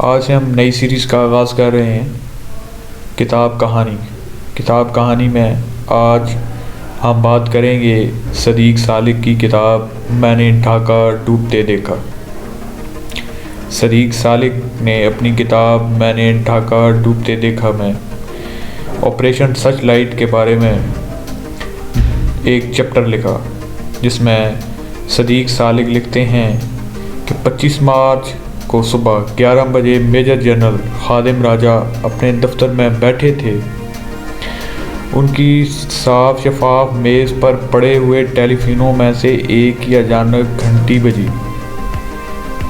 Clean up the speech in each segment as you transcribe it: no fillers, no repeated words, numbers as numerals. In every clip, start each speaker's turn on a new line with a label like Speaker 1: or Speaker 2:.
Speaker 1: آج سے ہم نئی سیریز کا آغاز کر رہے ہیں کتاب کہانی میں آج ہم بات کریں گے صدیق سالک کی کتاب میں نے ڈھاکہ ڈوبتے دیکھا۔ صدیق سالک نے اپنی کتاب میں نے ڈھاکہ ڈوبتے دیکھا میں آپریشن سرچ لائٹ کے بارے میں ایک چیپٹر لکھا، جس میں صدیق سالک لکھتے ہیں کہ 25 مارچ کو صبح 11 بجے میجر جنرل خادم راجہ اپنے دفتر میں بیٹھے تھے۔ ان کی صاف شفاف میز پر پڑے ہوئے ٹیلی فونوں میں سے ایک کی اچانک گھنٹی بجی۔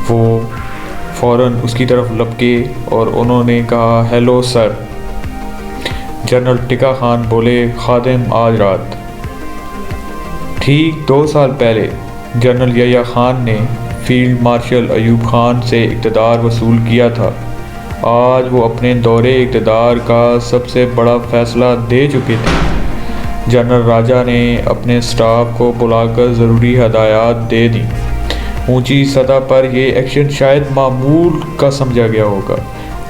Speaker 1: وہ فوراً اس کی طرف لپکے اور انہوں نے کہا، hello sir. General tikka Khan بولے، خادم آج رات۔ ٹھیک 2 سال پہلے جنرل یحییٰ خان نے فیلڈ مارشل ایوب خان سے اقتدار وصول کیا تھا۔ آج وہ اپنے دورے اقتدار کا سب سے بڑا فیصلہ دے چکے تھے۔ جنرل راجہ نے اپنے سٹاف کو بلا کر ضروری ہدایات دے دیں۔ اونچی سطح پر یہ ایکشن شاید معمول کا سمجھا گیا ہوگا،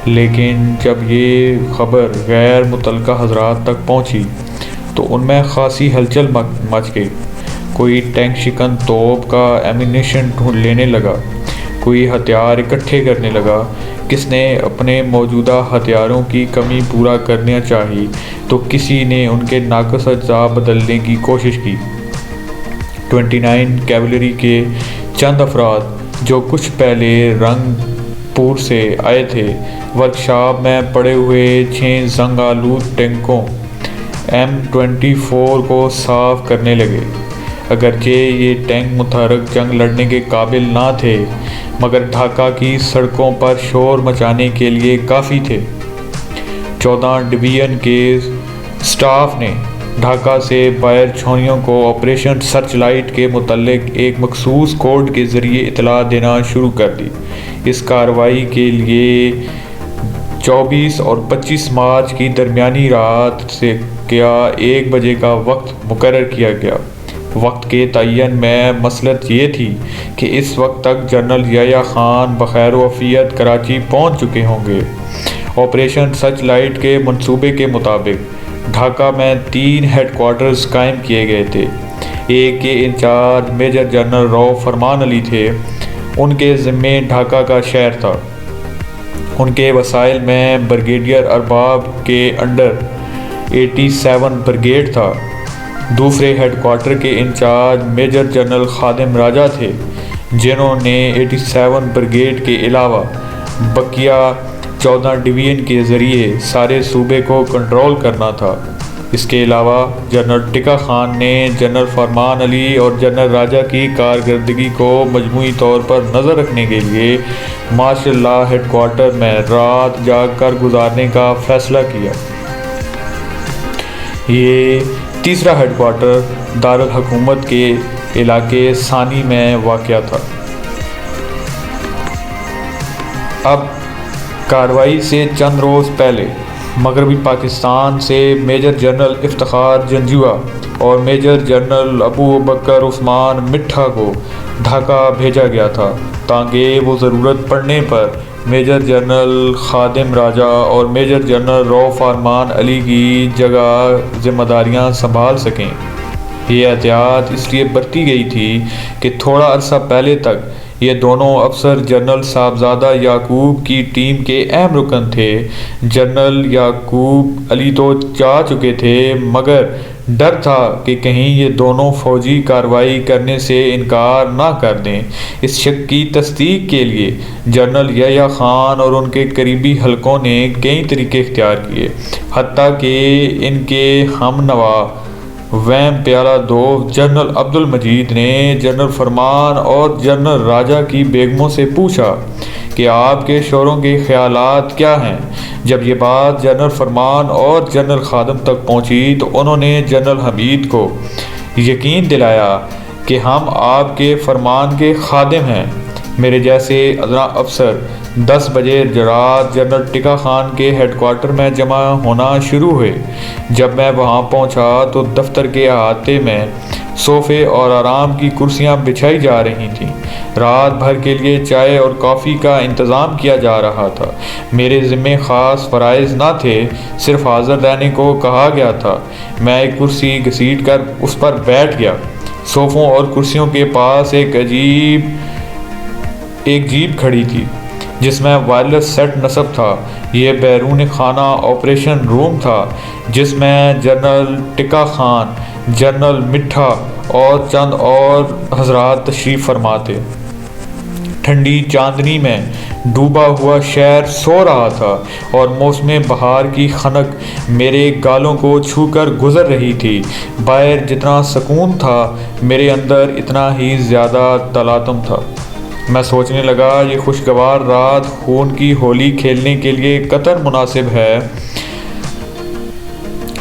Speaker 1: لیکن جب یہ خبر غیر متعلقہ حضرات تک پہنچی تو ان میں خاصی ہلچل مچ گئی۔ کوئی ٹینک شکن توپ کا ایمونیشن ڈھونڈ لینے لگا، کوئی ہتھیار اکٹھے کرنے لگا، کس نے اپنے موجودہ ہتھیاروں کی کمی پورا کرنا چاہی تو کسی نے ان کے ناقص اجزاء بدلنے کی کوشش کی۔ 29 کیولری کے چند افراد جو کچھ پہلے رنگ پور سے آئے تھے، ورکشاپ میں پڑے ہوئے 6 زنگ آلود ٹینکوں M24 کو صاف کرنے لگے۔ اگرچہ یہ ٹینک متحرک جنگ لڑنے کے قابل نہ تھے، مگر ڈھاکہ کی سڑکوں پر شور مچانے کے لیے کافی تھے۔ 14 ڈویژن کے سٹاف نے ڈھاکہ سے باہر چھوڑیوں کو آپریشن سرچ لائٹ کے متعلق ایک مخصوص کوڈ کے ذریعے اطلاع دینا شروع کر دی۔ اس کارروائی کے لیے 24 اور 25 مارچ کی درمیانی رات سے 1 بجے کا وقت مقرر کیا گیا۔ وقت کے تعین میں مصلحت یہ تھی کہ اس وقت تک جنرل یحییٰ خان بخیر و عافیت کراچی پہنچ چکے ہوں گے۔ آپریشن سرچ لائٹ کے منصوبے کے مطابق ڈھاکہ میں 3 ہیڈ کوارٹرز قائم کیے گئے تھے۔ ایک کے انچارج میجر جنرل رؤف فرمان علی تھے، ان کے ذمے ڈھاکہ کا شہر تھا۔ ان کے وسائل میں بریگیڈیئر ارباب کے انڈر 87 بریگیڈ تھا۔ دوسرے ہیڈ کوارٹر کے انچارج میجر جنرل خادم راجہ تھے، جنہوں نے 87 بریگیڈ کے علاوہ بقیہ 14 ڈویژن کے ذریعے سارے صوبے کو کنٹرول کرنا تھا۔ اس کے علاوہ جنرل ٹکا خان نے جنرل فرمان علی اور جنرل راجہ کی کارکردگی کو مجموعی طور پر نظر رکھنے کے لیے مارشل لا ہیڈ کوارٹر میں رات جاگ کر گزارنے کا فیصلہ کیا۔ یہ تیسرا ہیڈ کوارٹر دارالحکومت کے علاقے ثانی میں واقع تھا۔ اب کارروائی سے چند روز پہلے مغربی پاکستان سے میجر جنرل افتخار جنجوعہ اور میجر جنرل ابو بکر عثمان مٹھا کو ڈھاکہ بھیجا گیا تھا تاکہ وہ ضرورت پڑنے پر میجر جنرل خادم راجہ اور میجر جنرل رؤف فرمان علی کی جگہ ذمہ داریاں سنبھال سکیں۔ یہ احتیاط اس لیے برتی گئی تھی کہ تھوڑا عرصہ پہلے تک یہ دونوں افسر جنرل صاحبزادہ یعقوب کی ٹیم کے اہم رکن تھے۔ جنرل یعقوب علی تو جا چکے تھے، مگر ڈر تھا کہ کہیں یہ دونوں فوجی کارروائی کرنے سے انکار نہ کر دیں۔ اس شک کی تصدیق کے لیے جنرل یحییٰ خان اور ان کے قریبی حلقوں نے کئی طریقے اختیار کیے، حتیٰ کہ ان کے ہم نوا ویم پیالہ دوست جنرل عبدالمجید نے جنرل فرمان اور جنرل راجہ کی بیگموں سے پوچھا کہ آپ کے شوہروں کے خیالات کیا ہیں۔ جب یہ بات جنرل فرمان اور جنرل خادم تک پہنچی تو انہوں نے جنرل حمید کو یقین دلایا کہ ہم آپ کے فرمان کے خادم ہیں۔ میرے جیسے ادنا افسر 10 بجے رات جنرل ٹکا خان کے ہیڈ کوارٹر میں جمع ہونا شروع ہوئے۔ جب میں وہاں پہنچا تو دفتر کے احاطے میں صوفے اور آرام کی کرسیاں بچھائی جا رہی تھیں۔ رات بھر کے لیے چائے اور کافی کا انتظام کیا جا رہا تھا۔ میرے ذمے خاص فرائض نہ تھے، صرف حاضر رہنے کو کہا گیا تھا۔ میں ایک کرسی گھسیٹ کر اس پر بیٹھ گیا۔ صوفوں اور کرسیوں کے پاس ایک جیپ کھڑی تھی جس میں وائرلیس سیٹ نصب تھا۔ یہ بیرون خانہ آپریشن روم تھا جس میں جنرل ٹکا خان، جنرل مٹھا اور چند اور حضرات تشریف فرما تھے۔ ٹھنڈی چاندنی میں ڈوبا ہوا شہر سو رہا تھا اور موسم بہار کی خنک میرے گالوں کو چھو کر گزر رہی تھی۔ باہر جتنا سکون تھا میرے اندر اتنا ہی زیادہ تلاطم تھا۔ میں سوچنے لگا، یہ خوشگوار رات خون کی ہولی کھیلنے کے لیے قطر مناسب ہے۔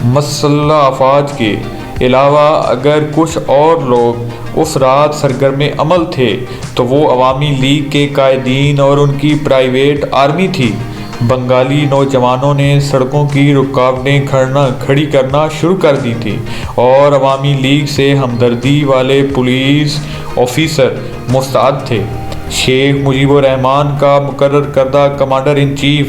Speaker 1: مسلح افواج کے علاوہ اگر کچھ اور لوگ اس رات سرگرم عمل تھے تو وہ عوامی لیگ کے قائدین اور ان کی پرائیویٹ آرمی تھی۔ بنگالی نوجوانوں نے سڑکوں کی رکاوٹیں کھڑی کرنا شروع کر دی تھی اور عوامی لیگ سے ہمدردی والے پولیس آفیسر مستعد تھے۔ شیخ مجیب الرحمان کا مقرر کردہ commander in chief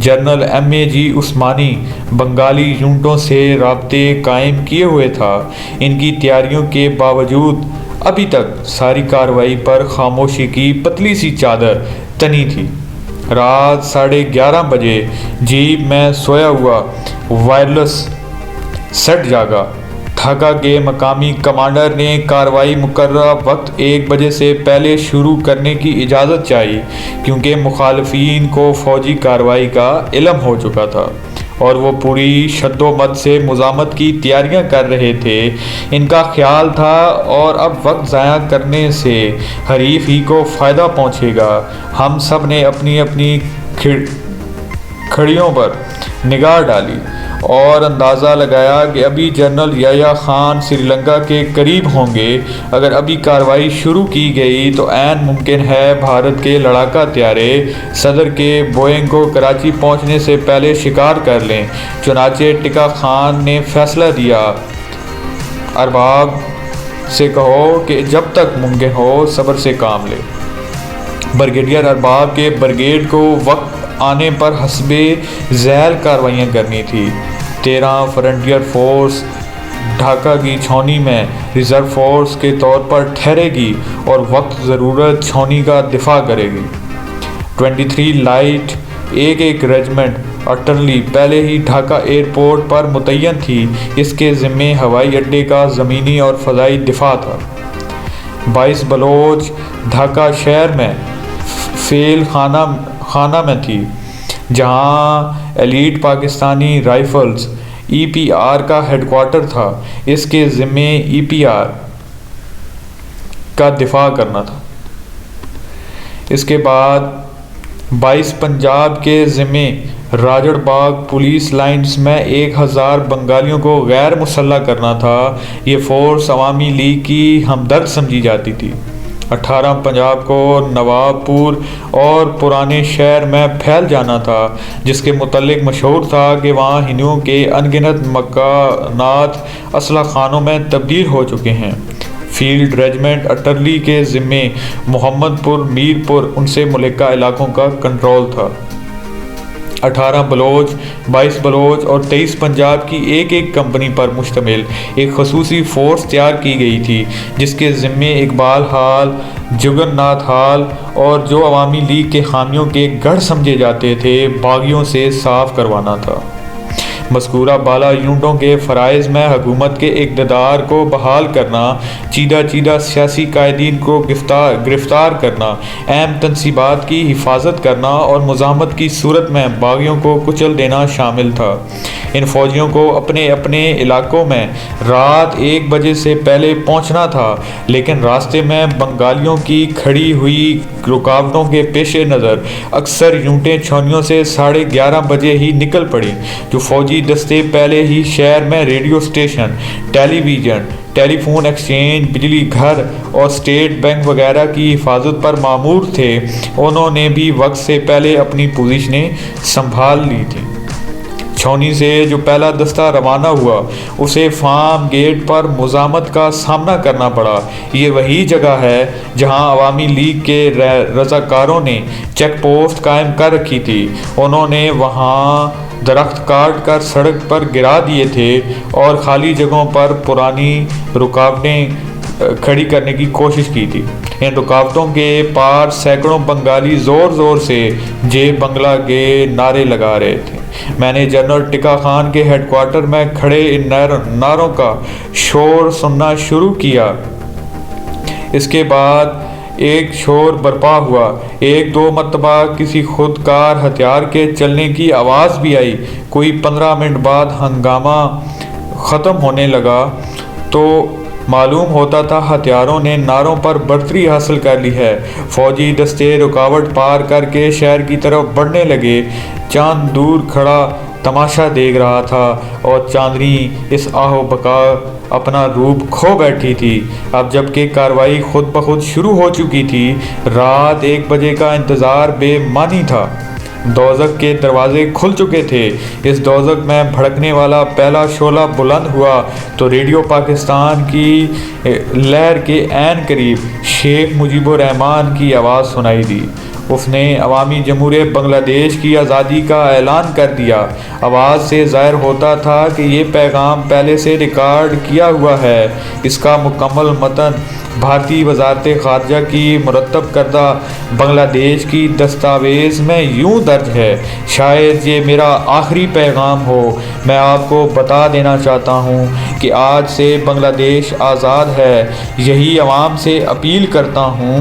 Speaker 1: general M.A.G. Osmani Bengali یونٹوں سے رابطے قائم کیے ہوئے تھا۔ ان کی تیاریوں کے باوجود ابھی تک ساری کارروائی پر خاموشی کی پتلی سی چادر تنی تھی۔ رات 11:30 بجے جیپ میں سویا ہوا وائرلیس سیٹ جاگا۔ ڈھاکہ کے مقامی کمانڈر نے کارروائی مقررہ وقت 1 بجے سے پہلے شروع کرنے کی اجازت چاہی کیونکہ مخالفین کو فوجی کارروائی کا علم ہو چکا تھا اور وہ پوری شد و مد سے مزاحمت کی تیاریاں کر رہے تھے۔ ان کا خیال تھا اور اب وقت ضائع کرنے سے حریف ہی کو فائدہ پہنچے گا۔ ہم سب نے اپنی اپنی کھڑیوں پر نگاہ ڈالی اور اندازہ لگایا کہ ابھی جنرل یحییٰ خان سری لنکا کے قریب ہوں گے۔ اگر ابھی کارروائی شروع کی گئی تو عین ممکن ہے بھارت کے لڑاکا طیارے صدر کے بوئنگ کو کراچی پہنچنے سے پہلے شکار کر لیں۔ چنانچہ ٹکا خان نے فیصلہ دیا، ارباب سے کہو کہ جب تک ممکن ہو صبر سے کام لے۔ بریگیڈیئر ارباب کے بریگیڈ کو وقت آنے پر حسب ذیل کارروائیاں کرنی تھی۔ 13 فرنٹیئر فورس ڈھاکہ کی چھاؤنی میں ریزرو فورس کے طور پر ٹھہرے گی اور وقت ضرورت چھاؤنی کا دفاع کرے گی۔ 23 لائٹ ایک ریجمنٹ اٹرلی پہلے ہی ڈھاکہ ایئرپورٹ پر متعین تھی۔ اس کے ذمے ہوائی اڈے کا زمینی اور فضائی دفاع تھا۔ 22 بلوچ ڈھاکہ شہر میں فیل خانہ میں تھی جہاں ایلیٹ پاکستانی رائفلز EPR کا ہیڈ کوارٹر تھا۔ اس کے ذمے EPR کا دفاع کرنا تھا۔ اس کے بعد 22 پنجاب کے ذمے راجڑ باغ پولیس لائنز میں 1000 بنگالیوں کو غیر مسلح کرنا تھا۔ یہ فورس عوامی لیگ کی ہمدرد سمجھی جاتی تھی۔ 18 پنجاب کو نواب پور اور پرانے شہر میں پھیل جانا تھا، جس کے متعلق مشہور تھا کہ وہاں ہندوؤں کے انگنت مکانات اسلحہ خانوں میں تبدیل ہو چکے ہیں۔ فیلڈ ریجمنٹ اٹرلی کے ذمے محمد پور، میر پور ان سے ملکہ علاقوں کا کنٹرول تھا۔ 18 بلوچ، 22 بلوچ اور 23 پنجاب کی ایک کمپنی پر مشتمل ایک خصوصی فورس تیار کی گئی تھی جس کے ذمے اقبال ہال، جگن ناتھ ہال اور جو عوامی لیگ کے حامیوں کے گڑھ سمجھے جاتے تھے باغیوں سے صاف کروانا تھا۔ مذکورہ بالا یونٹوں کے فرائض میں حکومت کے اقتدار کو بحال کرنا، چیدہ سیاسی قائدین کو گرفتار کرنا، اہم تنصیبات کی حفاظت کرنا اور مزاحمت کی صورت میں باغیوں کو کچل دینا شامل تھا۔ ان فوجیوں کو اپنے اپنے علاقوں میں رات 1 بجے سے پہلے پہنچنا تھا، لیکن راستے میں بنگالیوں کی کھڑی ہوئی رکاوٹوں کے پیش نظر اکثر یونٹیں چھاؤنیوں سے 11:30 بجے ہی نکل پڑی۔ جو فوجی دستے پہلے ہی شہر میں ریڈیو اسٹیشن، ٹیلی ویژن، ٹیلی فون ایکسچینج، بجلی گھر اور اسٹیٹ بینک وغیرہ کی حفاظت پر مامور تھے، انہوں نے بھی وقت سے پہلے اپنی پوزیشنیں سنبھال لی تھیں۔ چھاؤنی سے جو پہلا دستہ روانہ ہوا اسے فارم گیٹ پر مزاحمت کا سامنا کرنا پڑا۔ یہ وہی جگہ ہے جہاں عوامی لیگ کے رضاکاروں نے چیک پوسٹ قائم کر رکھی تھی۔ انہوں نے وہاں درخت کاٹ کر سڑک پر گرا دیے تھے اور خالی جگہوں پر پرانی رکاوٹیں کھڑی کرنے کی کوشش کی تھی۔ ان رکاوٹوں کے پار سینکڑوں بنگالی زور زور سے جے بنگلہ کے نعرے لگا رہے تھے۔ میں نے جنرل ٹکا خان کے ہیڈ کوارٹر میں کھڑے ان نعروں کا شور سننا شروع کیا۔ اس کے بعد ایک شور برپا ہوا۔ ایک دو مرتبہ کسی خودکار ہتھیار کے چلنے کی آواز بھی آئی۔ کوئی 15 منٹ بعد ہنگامہ ختم ہونے لگا تو معلوم ہوتا تھا ہتھیاروں نے نعروں پر برتری حاصل کر لی ہے۔ فوجی دستے رکاوٹ پار کر کے شہر کی طرف بڑھنے لگے۔ چاند دور کھڑا تماشا دیکھ رہا تھا اور چاندنی اس آہو بکا اپنا روپ کھو بیٹھی تھی۔ اب جب کہ کارروائی خود بخود شروع ہو چکی تھی، رات 1 بجے کا انتظار بے معنی تھا۔ دوزخ کے دروازے کھل چکے تھے۔ اس دوزخ میں بھڑکنے والا پہلا شعلہ بلند ہوا تو ریڈیو پاکستان کی لہر کے عین قریب شیخ مجیب الرحمان کی آواز سنائی دی۔ اس نے عوامی جمہوریہ بنگلہ دیش کی آزادی کا اعلان کر دیا۔ آواز سے ظاہر ہوتا تھا کہ یہ پیغام پہلے سے ریکارڈ کیا ہوا ہے۔ اس کا مکمل متن بھارتی وزارت خارجہ کی مرتب کردہ بنگلہ دیش کی دستاویز میں یوں درج ہے۔ شاید یہ میرا آخری پیغام ہو۔ میں آپ کو بتا دینا چاہتا ہوں کہ آج سے بنگلہ دیش آزاد ہے۔ یہی عوام سے اپیل کرتا ہوں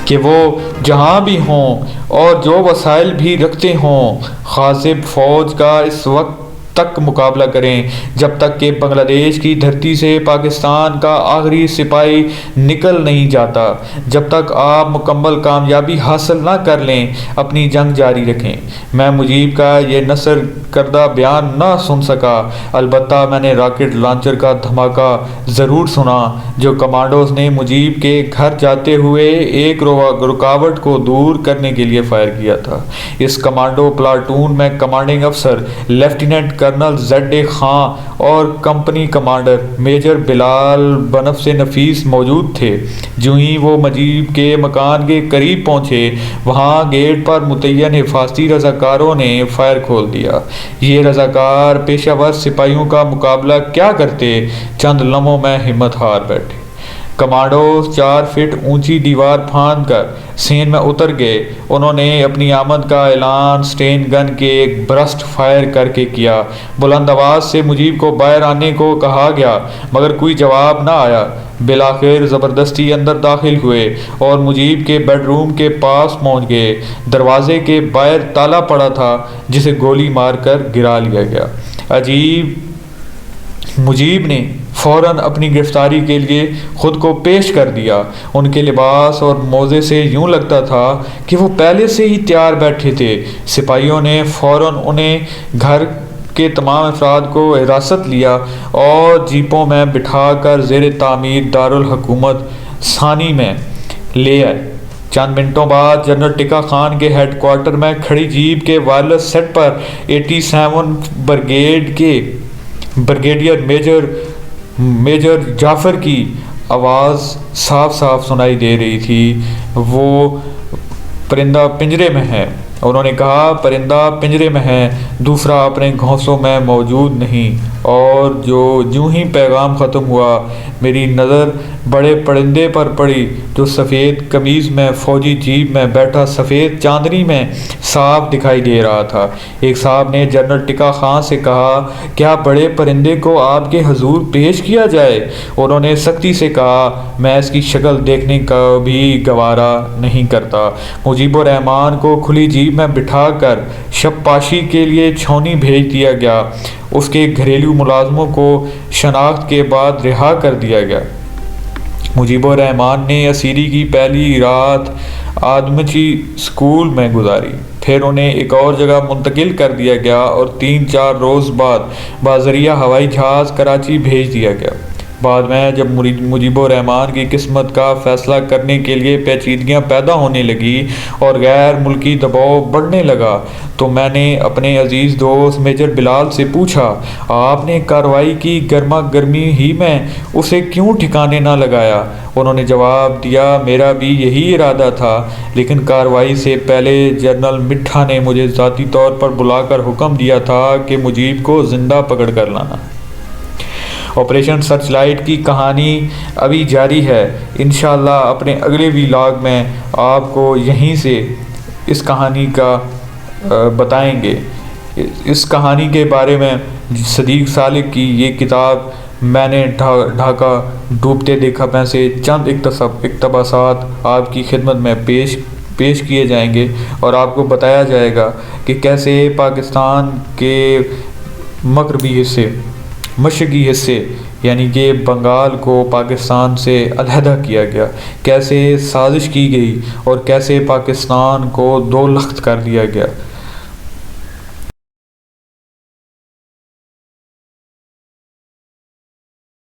Speaker 1: کہ وہ جہاں بھی ہوں اور جو وسائل بھی رکھتے ہوں، غاصب فوج کا اس وقت تک مقابلہ کریں جب تک کہ بنگلہ دیش کی دھرتی سے پاکستان کا آخری سپاہی نکل نہیں جاتا۔ جب تک آپ مکمل کامیابی حاصل نہ کر لیں، اپنی جنگ جاری رکھیں۔ میں مجیب کا یہ نثر کردہ بیان نہ سن سکا، البتہ میں نے راکٹ لانچر کا دھماکہ ضرور سنا جو کمانڈوز نے مجیب کے گھر جاتے ہوئے ایک رکاوٹ کو دور کرنے کے لیے فائر کیا تھا۔ اس کمانڈو پلاٹون میں کمانڈنگ افسر lieutenant colonel Z A Khan اور کمپنی کمانڈر میجر بلال بنفس نفیس موجود تھے۔ جو ہی وہ مجیب کے مکان کے قریب پہنچے، وہاں گیٹ پر متعین حفاظتی رضاکاروں نے فائر کھول دیا۔ یہ رضاکار پیشہ ور سپاہیوں کا مقابلہ کیا کرتے، چند لمحوں میں ہمت ہار بیٹھے۔ کمانڈوز 4 فٹ اونچی دیوار پھاند کر سین میں اتر گئے۔ انہوں نے اپنی آمد کا اعلان سٹین گن کے ایک برسٹ فائر کر کے کیا۔ بلند آواز سے مجیب کو باہر آنے کو کہا گیا مگر کوئی جواب نہ آیا۔ بالآخر زبردستی اندر داخل ہوئے اور مجیب کے بیڈ روم کے پاس پہنچ گئے۔ دروازے کے باہر تالا پڑا تھا جسے گولی مار کر گرا لیا گیا۔ مجیب نے فوراً اپنی گرفتاری کے لیے خود کو پیش کر دیا۔ ان کے لباس اور موزے سے یوں لگتا تھا کہ وہ پہلے سے ہی تیار بیٹھے تھے۔ سپاہیوں نے فوراً انہیں گھر کے تمام افراد کو حراست لیا اور جیپوں میں بٹھا کر زیر تعمیر دارالحکومت ثانی میں لے آئے۔ چند منٹوں بعد جنرل ٹکا خان کے ہیڈ کوارٹر میں کھڑی جیپ کے وائرلیس سیٹ پر 87 بریگیڈ کے بریگیڈیئر میجر جعفر کی آواز صاف صاف سنائی دے رہی تھی۔ وہ پرندہ پنجرے میں ہے۔ انہوں نے کہا پرندہ پنجرے میں ہے، دوسرا اپنے گھونسوں میں موجود نہیں۔ اور جو ہی پیغام ختم ہوا، میری نظر بڑے پرندے پر پڑی جو سفید قمیض میں فوجی جیپ میں بیٹھا سفید چاندنی میں صاف دکھائی دے رہا تھا۔ ایک صاحب نے جنرل ٹکا خان سے کہا کیا بڑے پرندے کو آپ کے حضور پیش کیا جائے؟ انہوں نے سختی سے کہا میں اس کی شکل دیکھنے کا بھی گوارا نہیں کرتا۔ مجیب الرحمان کو کھلی جیپ میں بٹھا کر شب پاشی کے لیے چھاؤنی بھیج دیا گیا۔ اس کے گھریلو ملازموں کو شناخت کے بعد رہا کر دیا گیا۔ مجیب الرحمان نے اسیری کی پہلی رات آدمچی اسکول میں گزاری، پھر انہیں ایک اور جگہ منتقل کر دیا گیا اور 3-4 روز بعد بذریعہ ہوائی جہاز کراچی بھیج دیا گیا۔ بعد میں جب مجیب الرحمان کی قسمت کا فیصلہ کرنے کے لیے پیچیدگیاں پیدا ہونے لگی اور غیر ملکی دباؤ بڑھنے لگا تو میں نے اپنے عزیز دوست میجر بلال سے پوچھا، آپ نے کارروائی کی گرما گرمی ہی میں اسے کیوں ٹھکانے نہ لگایا؟ انہوں نے جواب دیا، میرا بھی یہی ارادہ تھا، لیکن کارروائی سے پہلے جنرل مٹھا نے مجھے ذاتی طور پر بلا کر حکم دیا تھا کہ مجیب کو زندہ پکڑ کر لانا۔ آپریشن سرچ لائٹ کی کہانی ابھی جاری ہے، انشاءاللہ اپنے اگلے ولاگ میں آپ کو یہیں سے اس کہانی کا بتائیں گے۔ اس کہانی کے بارے میں صدیق صالح کی یہ کتاب میں نے ڈھاکہ ڈوبتے دیکھا میں سے چند اقتباسات آپ کی خدمت میں پیش کیے جائیں گے اور آپ کو بتایا جائے گا کہ کیسے پاکستان کے مشرقی حصے یعنی کہ بنگال کو پاکستان سے علیحدہ کیا گیا، کیسے سازش کی گئی اور کیسے پاکستان کو دو لخت کر دیا گیا۔